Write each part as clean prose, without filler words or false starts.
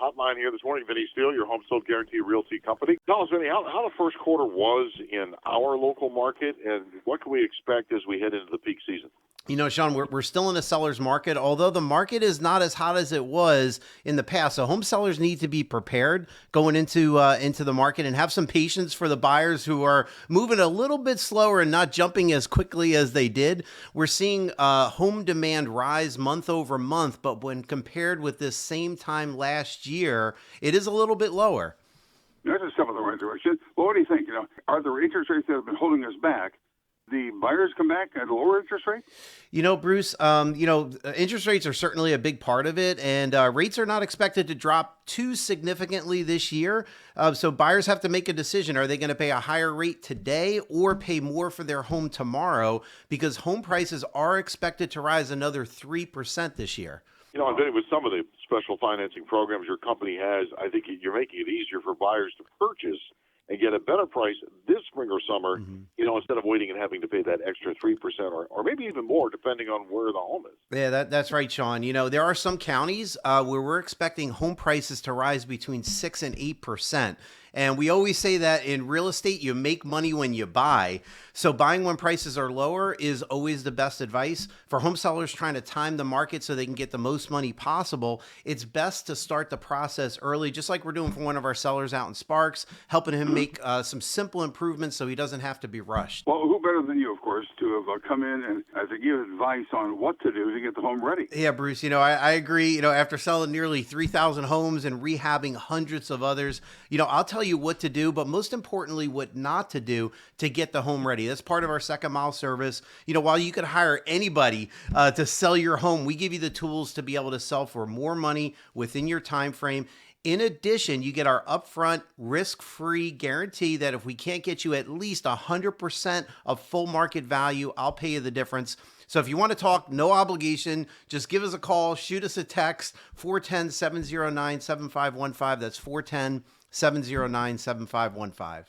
hotline here this morning. Vinny, Steo, your home sold guarantee realty company. Tell us, Vinny, how the first quarter was in our local market, and what can we expect as we head into the peak season? You know, Sean, we're still in a seller's market, although the market is not as hot as it was in the past. So home sellers need to be prepared going into the market and have some patience for the buyers who are moving a little bit slower and not jumping as quickly as they did. We're seeing home demand rise month over month, but when compared with this same time last year, it is a little bit lower. That's a step in the right direction. Well, what do you think? Are there interest rates that have been holding us back? The buyers come back at a lower interest rate? Bruce, interest rates are certainly a big part of it, and rates are not expected to drop too significantly this year. So buyers have to make a decision. Are they going to pay a higher rate today or pay more for their home tomorrow? Because home prices are expected to rise another 3% this year. And Vinny, with some of the special financing programs your company has, I think you're making it easier for buyers to purchase and get a better price this spring or summer, instead of waiting and having to pay that extra 3% or maybe even more, depending on where the home is. Yeah, that's right, Sean. There are some counties where we're expecting home prices to rise between 6 and 8%. And we always say that in real estate, you make money when you buy. So buying when prices are lower is always the best advice. For home sellers trying to time the market so they can get the most money possible, it's best to start the process early, just like we're doing for one of our sellers out in Sparks, helping him make some simple improvements so he doesn't have to be rushed. Well, who better than you, of course, to have come in and to give advice on what to do to get the home ready? Yeah, Bruce, I agree. After selling nearly 3,000 homes and rehabbing hundreds of others, I'll tell you what to do, but most importantly, what not to do to get the home ready. That's part of our second mile service. While you could hire anybody to sell your home, we give you the tools to be able to sell for more money within your time frame. In addition, you get our upfront risk-free guarantee that if we can't get you at least 100% of full market value, I'll pay you the difference. So if you want to talk, no obligation, just give us a call, shoot us a text, 410-709-7515. That's 410-709-7515.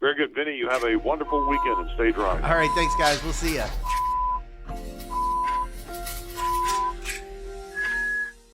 Very good, Vinny. You have a wonderful weekend and stay dry. All right, thanks, guys. We'll see you.